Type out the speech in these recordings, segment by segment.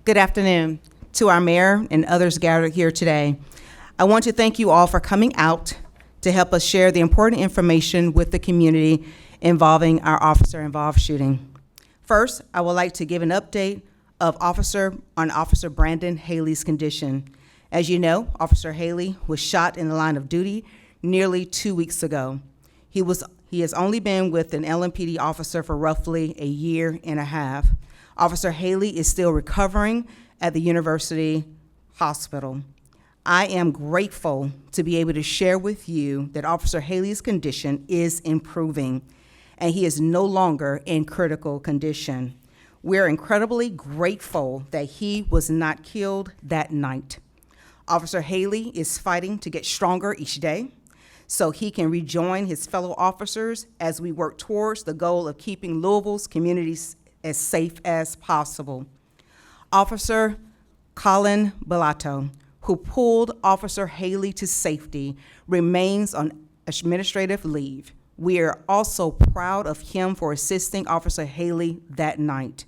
Good afternoon to our mayor and others gathered here today. I want to thank you all for coming out to help us share the important information with the community involving our officer-involved shooting. First, I would like to give an update of Officer Brandon Haley's condition. As you know, Officer Haley was shot in the line of duty nearly 2 weeks ago. He has only been with an LMPD officer for roughly a year and a half. Officer Haley is still recovering at the University Hospital. I am grateful to be able to share with you that Officer Haley's condition is improving, and he is no longer in critical condition. We're incredibly grateful that he was not killed that night. Officer Haley is fighting to get stronger each day so he can rejoin his fellow officers as we work towards the goal of keeping Louisville's communities as safe as possible. Officer Colin Bellato, who pulled Officer Haley to safety, remains on administrative leave. We are also proud of him for assisting Officer Haley that night.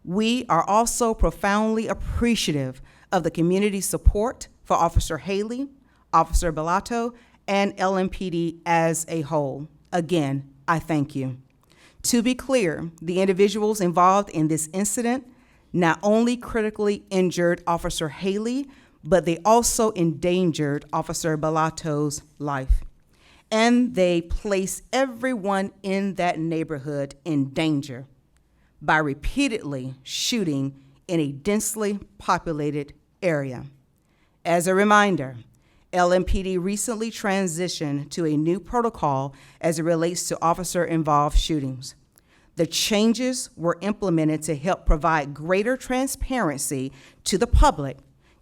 We are also profoundly appreciative of the community support for Officer Haley, Officer Bellato, and LMPD as a whole. Again, I thank you. To be clear, the individuals involved in this incident not only critically injured Officer Haley, but they also endangered Officer Bellato's life. And they placed everyone in that neighborhood in danger by repeatedly shooting in a densely populated area. As a reminder, LMPD recently transitioned to a new protocol as it relates to officer-involved shootings. The changes were implemented to help provide greater transparency to the public,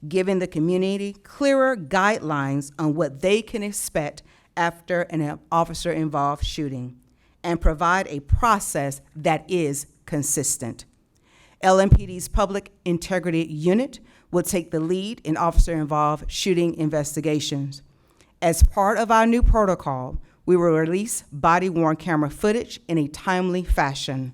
giving the community clearer guidelines on what they can expect after an officer-involved shooting, and provide a process that is consistent. LMPD's Public Integrity Unit will take the lead in officer-involved shooting investigations. As part of our new protocol, we will release body-worn camera footage in a timely fashion.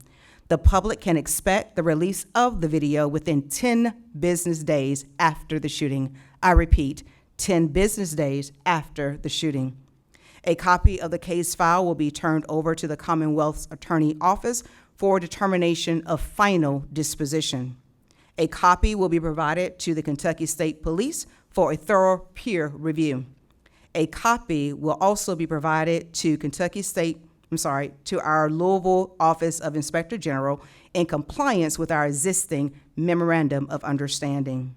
The public can expect the release of the video within 10 business days after the shooting. I repeat, 10 business days after the shooting. A copy of the case file will be turned over to the Commonwealth's Attorney Office for determination of final disposition. A copy will be provided to the Kentucky State Police for a thorough peer review. A copy will also be provided to to our Louisville Office of Inspector General in compliance with our existing Memorandum of Understanding.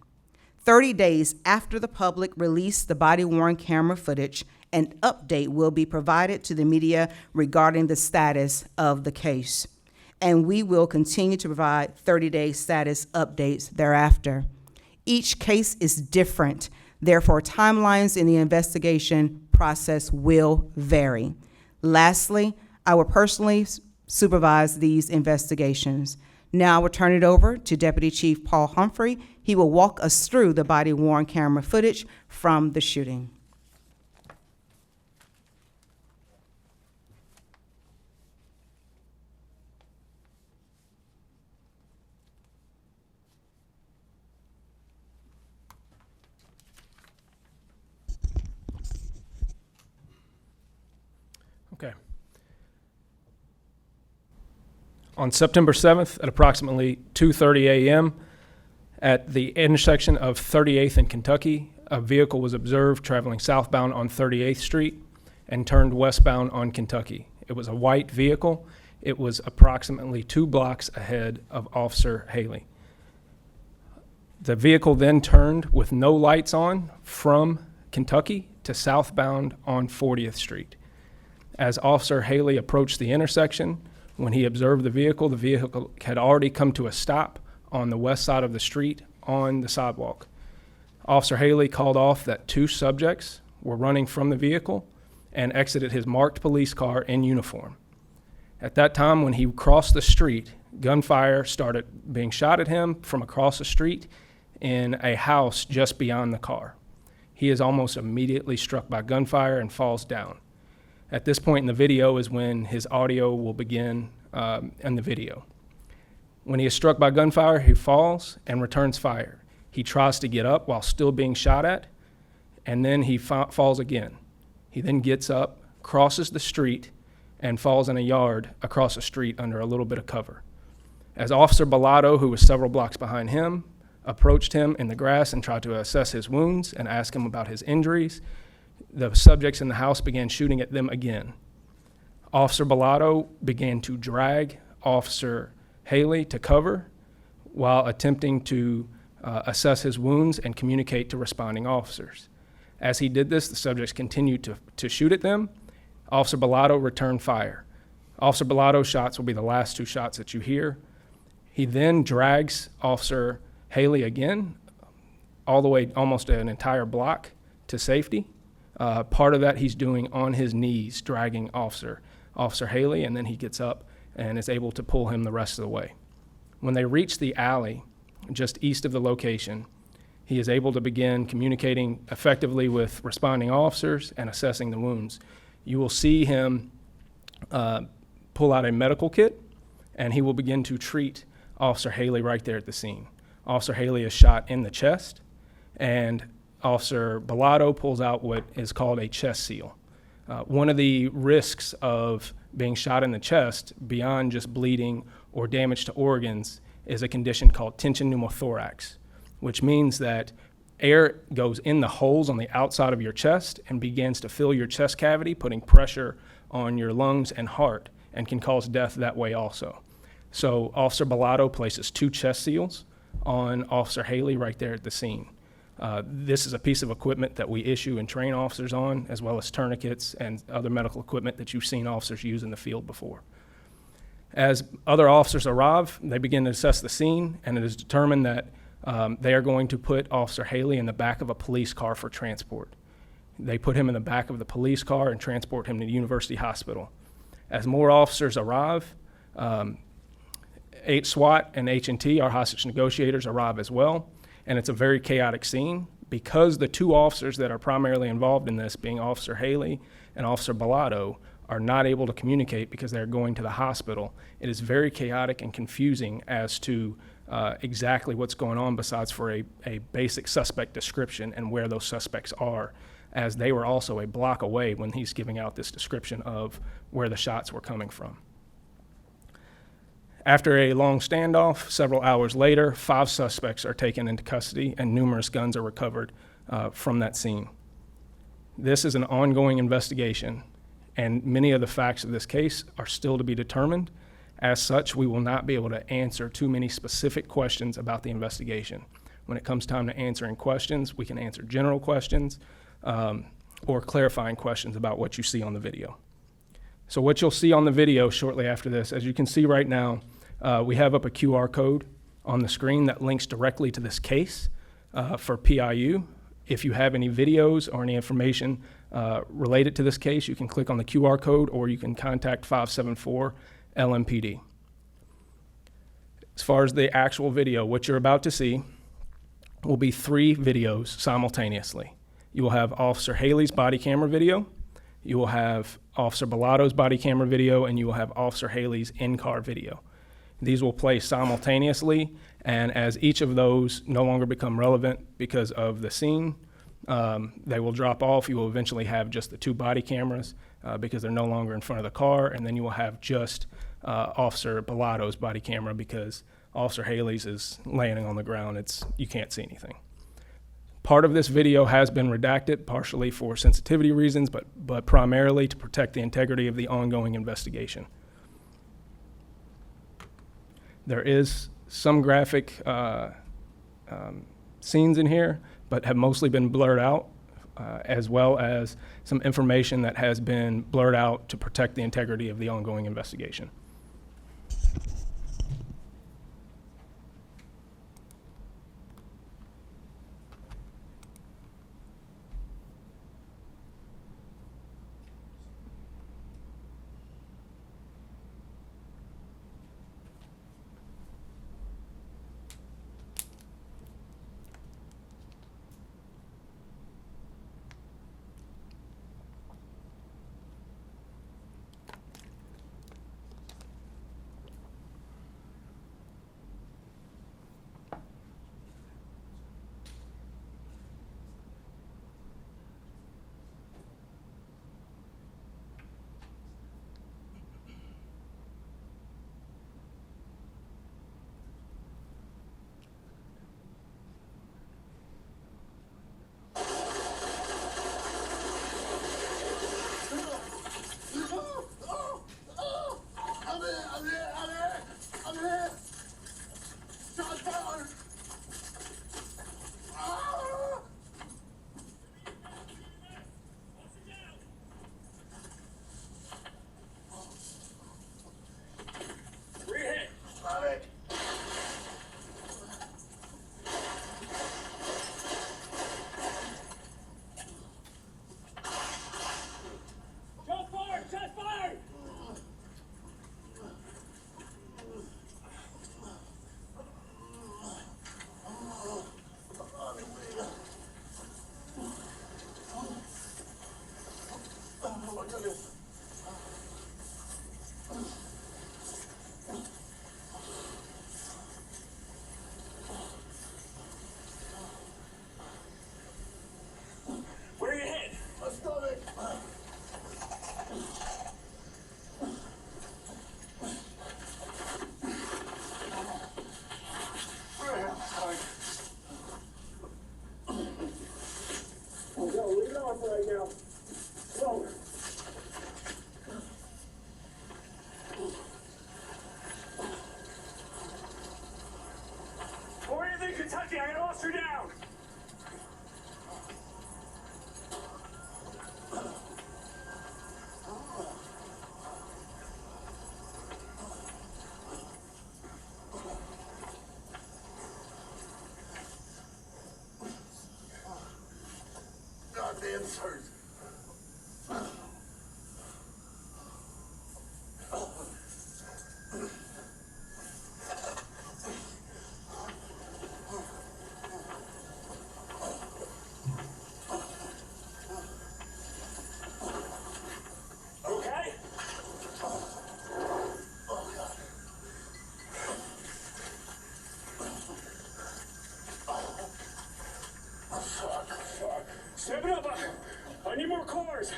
30 days after the public released the body-worn camera footage, an update will be provided to the media regarding the status of the case. And we will continue to provide 30-day status updates thereafter. Each case is different, therefore timelines in the investigation process will vary. Lastly, I will personally supervise these investigations. Now I will turn it over to Deputy Chief Paul Humphrey. He will walk us through the body-worn camera footage from the shooting. Okay. On September 7th at approximately 2:30 a.m. at the intersection of 38th and Kentucky, a vehicle was observed traveling southbound on 38th Street and turned westbound on Kentucky. It was a white vehicle. It was approximately 2 blocks ahead of Officer Haley. The vehicle then turned with no lights on from Kentucky to southbound on 40th Street. As Officer Haley approached the intersection, when he observed the vehicle had already come to a stop on the west side of the street on the sidewalk. Officer Haley called off that 2 subjects were running from the vehicle and exited his marked police car in uniform. At that time, when he crossed the street, gunfire started being shot at him from across the street in a house just beyond the car. He is almost immediately struck by gunfire and falls down. At this point in the video is when his audio will begin in the video. When he is struck by gunfire, he falls and returns fire. He tries to get up while still being shot at, and then he falls again. He then gets up, crosses the street, and falls in a yard across the street under a little bit of cover. As Officer Bellotto, who was several blocks behind him, approached him in the grass and tried to assess his wounds and ask him about his injuries, the subjects in the house began shooting at them again. Officer Bellotto began to drag Officer Haley to cover while attempting to assess his wounds and communicate to responding officers. As he did this, the subjects continued to shoot at them. Officer Bellotto returned fire. Officer Bellotto's shots will be the last two shots that you hear. He then drags Officer Haley again, all the way almost an entire block to safety. Part of that he's doing on his knees, dragging Officer Haley, and then he gets up and is able to pull him the rest of the way. When they reach the alley just east of the location, he is able to begin communicating effectively with responding officers and assessing the wounds. You will see him pull out a medical kit, and he will begin to treat Officer Haley right there at the scene. Officer Haley is shot in the chest, and Officer Bellotto pulls out what is called a chest seal. One of the risks of being shot in the chest, beyond just bleeding or damage to organs, is a condition called tension pneumothorax, which means that air goes in the holes on the outside of your chest and begins to fill your chest cavity, putting pressure on your lungs and heart, and can cause death that way also. So Officer Bellotto places 2 chest seals on Officer Haley right there at the scene. This is a piece of equipment that we issue and train officers on, as well as tourniquets and other medical equipment that you've seen officers use in the field before. As other officers arrive, they begin to assess the scene, and it is determined that they are going to put Officer Haley in the back of a police car for transport. They put him in the back of the police car and transport him to the University Hospital. As more officers arrive, SWAT and H&T, our hostage negotiators, arrive as well, and it's a very chaotic scene because the 2 officers that are primarily involved in this, being Officer Haley and Officer Bellotto, are not able to communicate because they're going to the hospital. It is very chaotic and confusing as to exactly what's going on, besides for a basic suspect description and where those suspects are, as they were also a block away when he's giving out this description of where the shots were coming from. After a long standoff, several hours later, 5 suspects are taken into custody and numerous guns are recovered from that scene. This is an ongoing investigation, and many of the facts of this case are still to be determined. As such, we will not be able to answer too many specific questions about the investigation. When it comes time to answering questions, we can answer general questions or clarifying questions about what you see on the video. So what you'll see on the video shortly after this, as you can see right now, we have up a QR code on the screen that links directly to this case for PIU. If you have any videos or any information related to this case, you can click on the QR code or you can contact 574 LMPD. As far as the actual video, what you're about to see will be 3 videos simultaneously. You will have Officer Haley's body camera video, you will have Officer Bellotto's body camera video, and you will have Officer Haley's in-car video. These will play simultaneously, and as each of those no longer become relevant because of the scene, they will drop off. You will eventually have just the 2 body cameras because they're no longer in front of the car, and then you will have just Officer Bellotto's body camera because Officer Haley's is laying on the ground. You can't see anything. Part of this video has been redacted, partially for sensitivity reasons, but primarily to protect the integrity of the ongoing investigation. There is some graphic scenes in here, but have mostly been blurred out, as well as some information that has been blurred out to protect the integrity of the ongoing investigation. Okay? Step it up. I need more cars.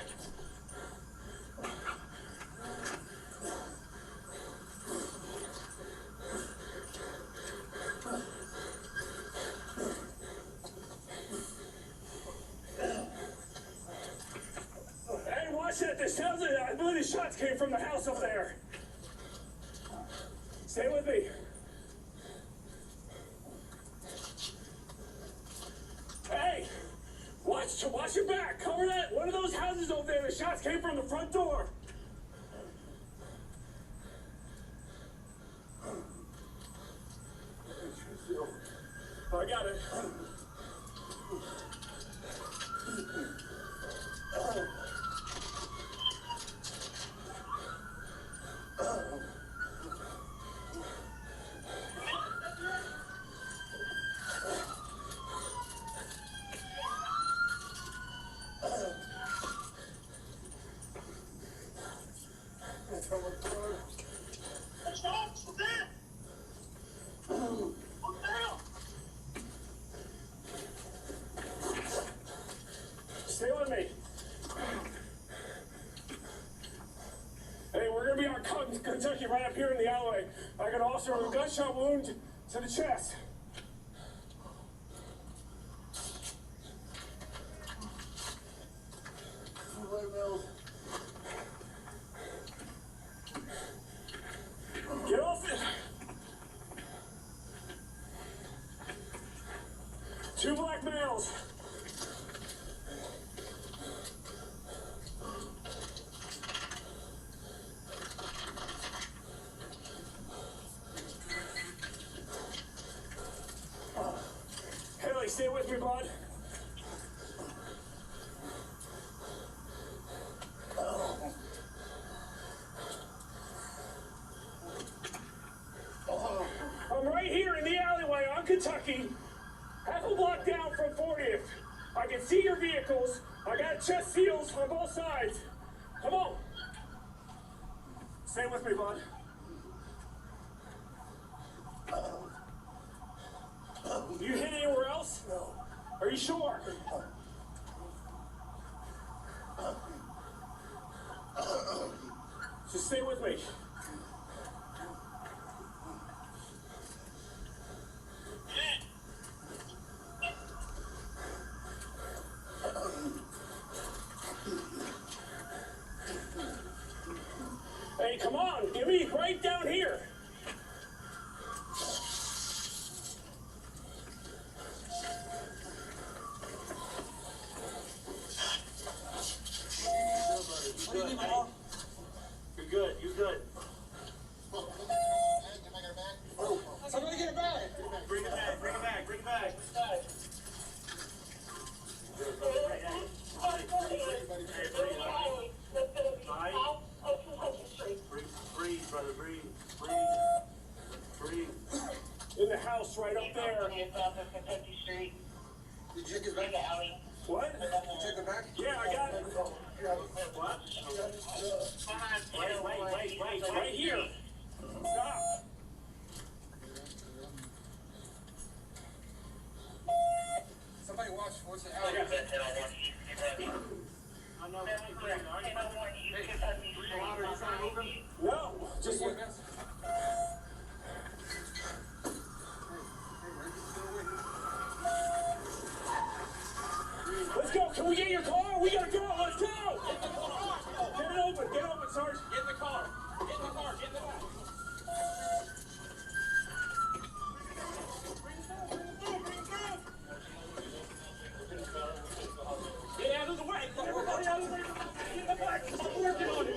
Hey, watch it. This sounds like, I believe the shots came from the house up there. Stay with me. Hey, watch your back. Cover that. One of those houses over there. The shots came from the front door. I got it. Stay with me. Hey, we're gonna be on Kentucky right up here in the alleyway. I got an officer with a gunshot wound to the chest. Get off it. 2 black males. Haley, stay with me, bud. I'm right here in the alleyway on Kentucky, half a block down from 40th. I can see your vehicles. I got chest seals on both sides. Come on. Stay with me, bud. You hit anywhere else? No. Are you sure? Just stay with me. Hey, come on, give me right down here. You're good, you're good. Somebody get it back. Bring it back, bring it back, bring it back. Breathe, brother, breathe. Breathe. In the house right up there. Did you check his back? What? Did you check the back? Yeah, I got it. What? Wait. Right here. Stop. Somebody watch the alley. No, just look. Let's go. Can we get your car? We gotta go. Let's go. Get it open, Sarge. Get in the car. Get in the car. Get in the car. Get out of the way. Everybody out of the way. Get in the back. I'm working on it.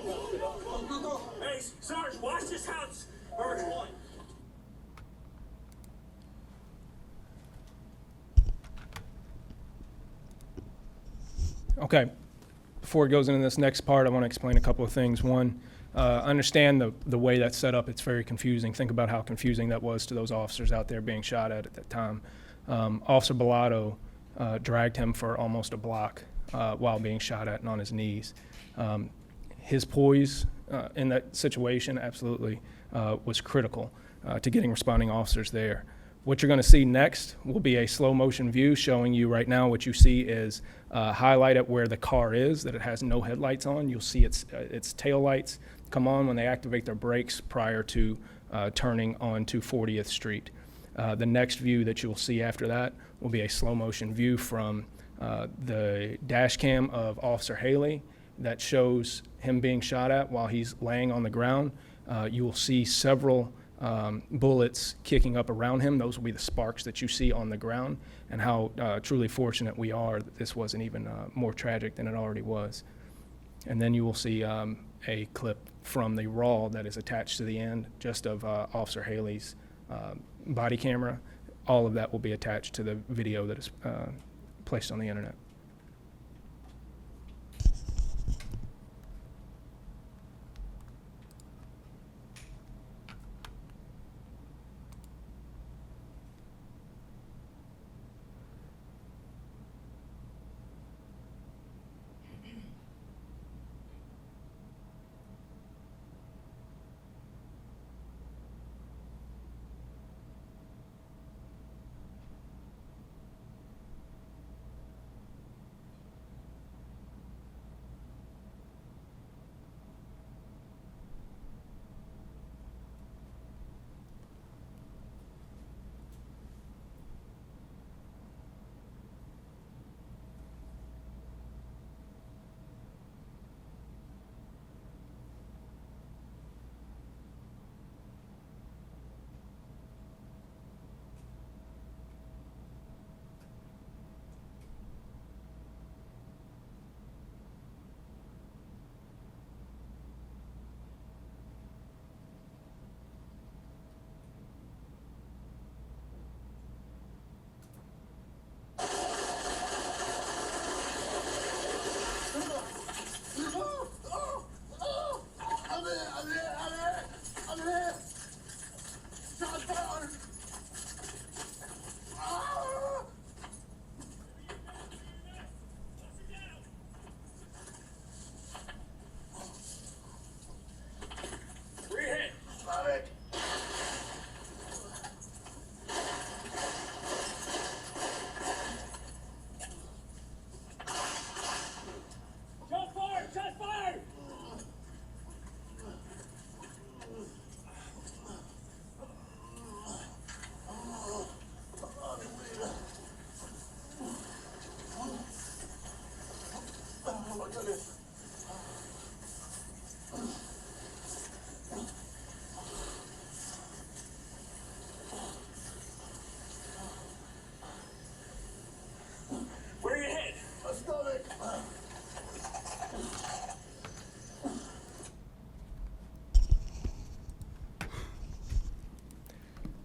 Hey, Sarge, watch this house. Or Okay, before it goes into this next part, I want to explain a couple of things. One, understand the way that's set up. It's very confusing. Think about how confusing that was to those officers out there being shot at that time. Officer Bellato dragged him for almost a block while being shot at and on his knees. His poise in that situation absolutely was critical to getting responding officers there. What you're going to see next will be a slow motion view showing you right now. What you see is highlight at where the car is, that it has no headlights on. You'll see its tail lights come on when they activate their brakes prior to turning onto 40th Street. The next view that you'll see after that will be a slow motion view from the dash cam of Officer Haley that shows him being shot at while he's laying on the ground. You will see several bullets kicking up around him. Those will be the sparks that you see on the ground, and how truly fortunate we are that this wasn't even more tragic than it already was. And then you will see a clip from the raw that is attached to the end just of Officer Haley's body camera. All of that will be attached to the video that is placed on the internet.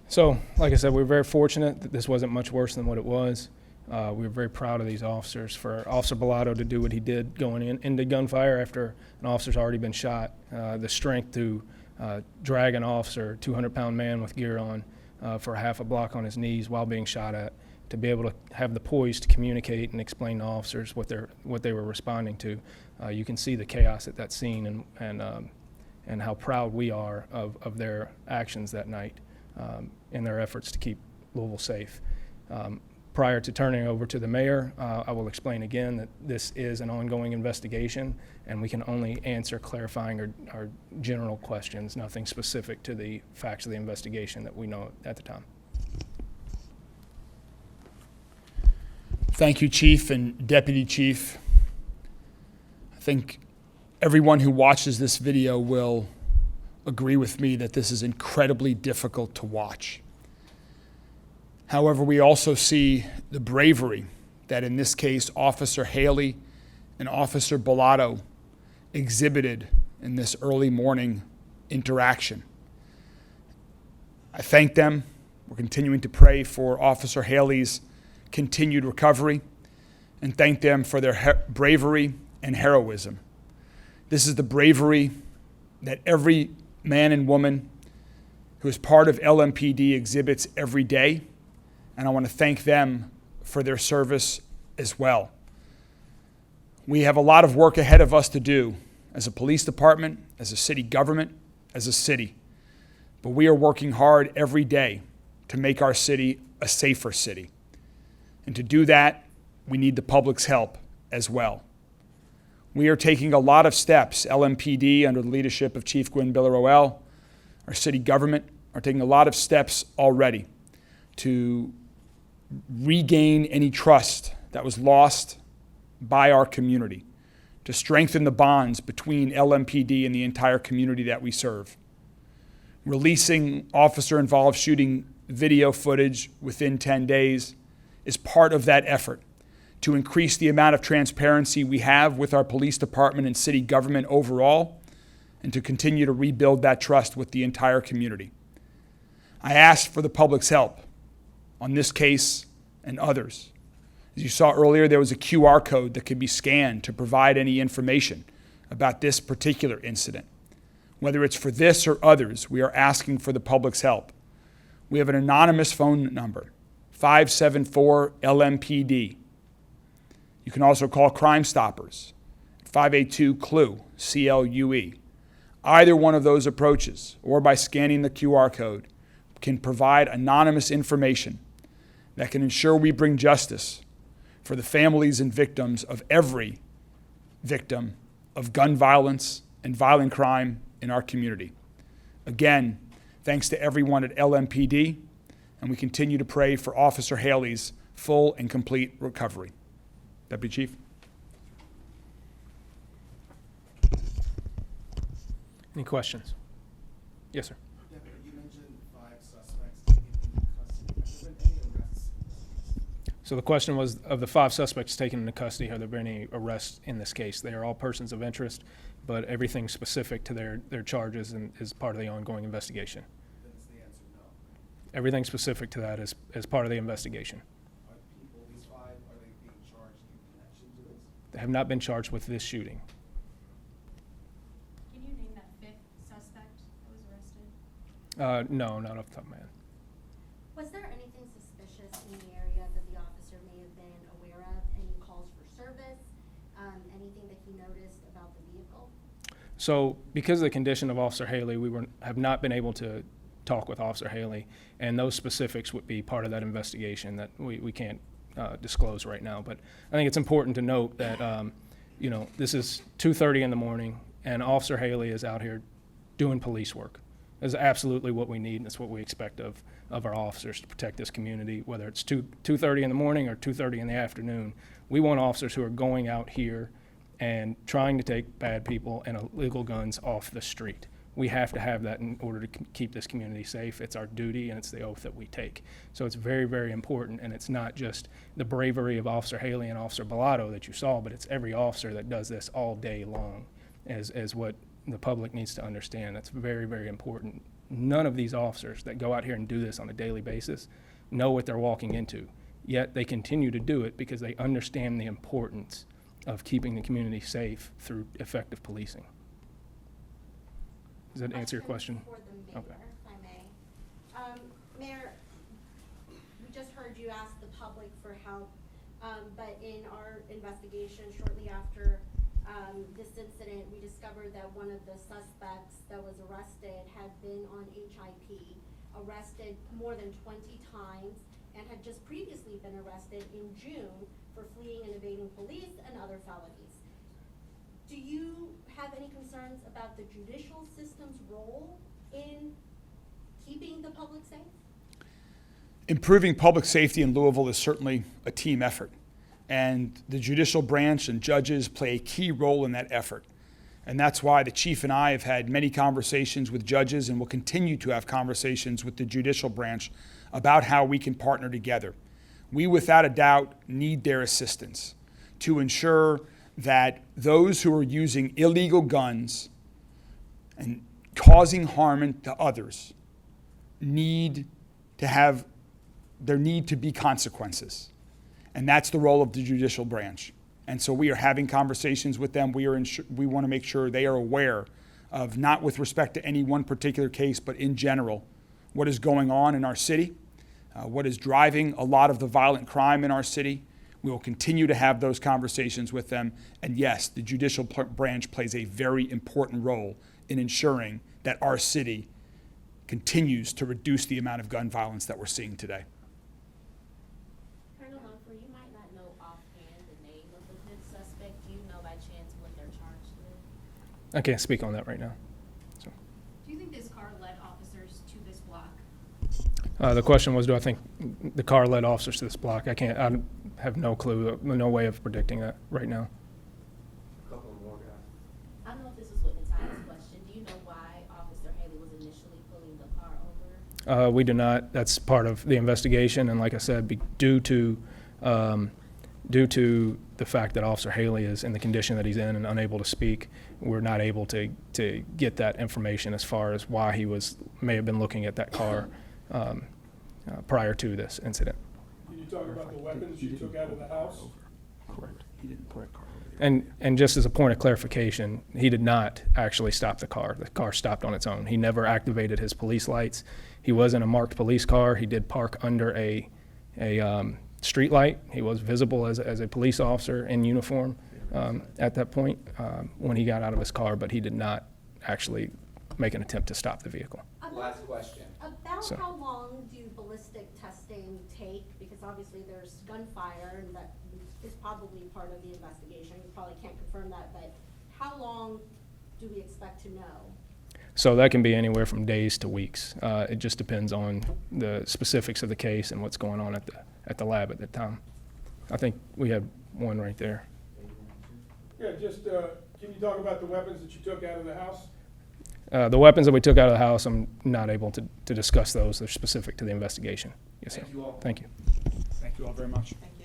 So, like I said, we're very fortunate that this wasn't much worse than what it was. We were very proud of these officers. For Officer Bellato to do what he did going into gunfire after an officer's already been shot, the strength to drag an officer, 200-pound man with gear on, for half a block on his knees while being shot at, to be able to have the poise to communicate and explain to officers what they were responding to. You can see the chaos at that scene and how proud we are of their actions that night in their efforts to keep Louisville safe. Prior to turning over to the mayor, I will explain again that this is an ongoing investigation, and we can only answer clarifying or general questions, nothing specific to the facts of the investigation that we know at the time. Thank you, Chief and Deputy Chief. I think everyone who watches this video will agree with me that this is incredibly difficult to watch. However, we also see the bravery that, in this case, Officer Haley and Officer Bellato exhibited in this early morning interaction. I thank them. We're continuing to pray for Officer Haley's continued recovery and thank them for their bravery and heroism. This is the bravery that every man and woman who is part of LMPD exhibits every day, and I want to thank them for their service as well. We have a lot of work ahead of us to do as a police department, as a city government, as a city, but we are working hard every day to make our city a safer city. And to do that, we need the public's help as well. We are taking a lot of steps. LMPD, under the leadership of Chief Gwinn-Villaroel, our city government, are taking a lot of steps already to regain any trust that was lost by our community, to strengthen the bonds between LMPD and the entire community that we serve. Releasing officer-involved shooting video footage within 10 days is part of that effort to increase the amount of transparency we have with our police department and city government overall, and to continue to rebuild that trust with the entire community. I asked for the public's help on this case and others. As you saw earlier, there was a QR code that could be scanned to provide any information about this particular incident. Whether it's for this or others, we are asking for the public's help. We have an anonymous phone number, 574-LMPD. You can also call Crime Stoppers, 582-CLUE, C-L-U-E. Either one of those approaches, or by scanning the QR code, can provide anonymous information that can ensure we bring justice for the families and victims of every victim of gun violence and violent crime in our community. Again, thanks to everyone at LMPD, and we continue to pray for Officer Haley's full and complete recovery. Deputy Chief. Any questions? Yes, sir. Deputy, you mentioned 5 suspects taken into custody. Have there been any arrests? So the question was, of the 5 suspects taken into custody, have there been any arrests in this case? They are all persons of interest, but everything specific to their charges and is part of the ongoing investigation. Then is the answer no. Everything specific to that is part of the investigation. Are people, these 5, are they being charged in connection to this? They have not been charged with this shooting. Can you name that 5th suspect that was arrested? No, not off the top of my head. Was there anything suspicious in the area that the officer may have been aware of? Any calls for service? Anything that he noticed about the vehicle? So because of the condition of Officer Haley, we have not been able to talk with Officer Haley, and those specifics would be part of that investigation that we can't disclose right now. But I think it's important to note that this is 2:30 in the morning, and Officer Haley is out here doing police work. That's absolutely what we need, and it's what we expect of our officers to protect this community, whether it's 2:30 in the morning or 2:30 in the afternoon. We want officers who are going out here and trying to take bad people and illegal guns off the street. We have to have that in order to keep this community safe. It's our duty, and it's the oath that we take. So it's very, very important, and it's not just the bravery of Officer Haley and Officer Bellato that you saw, but it's every officer that does this all day long, as what the public needs to understand. That's very, very important. None of these officers that go out here and do this on a daily basis know what they're walking into, yet they continue to do it because they understand the importance of keeping the community safe through effective policing. Does that answer your question? For the mayor, Okay. if I may. Mayor, we just heard you ask the public for help, but in our investigation shortly after this incident, we discovered that one of the suspects that was arrested had been on HIP, arrested more than 20 times, and had just previously been arrested in June for fleeing and evading police and other felonies. Do you have any concerns about the judicial system's role in keeping the public safe? Improving public safety in Louisville is certainly a team effort, and the judicial branch and judges play a key role in that effort. And that's why the chief and I have had many conversations with judges and will continue to have conversations with the judicial branch about how we can partner together. We, without a doubt, need their assistance to ensure that those who are using illegal guns and causing harm to others need to be consequences. And that's the role of the judicial branch. And so we are having conversations with them. We want to make sure they are aware of, not with respect to any one particular case, but in general, what is going on in our city, what is driving a lot of the violent crime in our city. We will continue to have those conversations with them. And yes, the judicial branch plays a very important role in ensuring that our city continues to reduce the amount of gun violence that we're seeing today. Colonel Humphrey, you might not know offhand the name of the fifth suspect. Do you know by chance what they're charged with? I can't speak on that right now. So, Do you think this car led officers to this block? the question was, do I think the car led officers to this block? I have no clue, no way of predicting that right now. Couple more guys. I don't know if this is what Natalia's question. Do you know why Officer Haley was initially pulling the car over? We do not. That's part of the investigation, and like I said, due to the fact that Officer Haley is in the condition that he's in and unable to speak, we're not able to get that information as far as why he may have been looking at that car prior to this incident. Can you talk about the weapons you took out of the house? Correct. He didn't pull the car over. And just as a point of clarification, he did not actually stop the car. The car stopped on its own. He never activated his police lights. He was in a marked police car. He did park under a street light. He was visible as a police officer in uniform at that point when he got out of his car, but he did not actually make an attempt to stop the vehicle. Last question. About So- how long do ballistic testing take? Because obviously there's gunfire, and that is probably part of the investigation. You probably can't confirm that, but how long do we expect to know? So that can be anywhere from days to weeks. It just depends on the specifics of the case and what's going on at the lab at the time. I think we had one right there. Yeah, just, can you talk about the weapons that you took out of the house? The weapons that we took out of the house, I'm not able to discuss those. They're specific to the investigation. Yes, sir. Thank you all. Thank you. Thank you all very much. Thank you.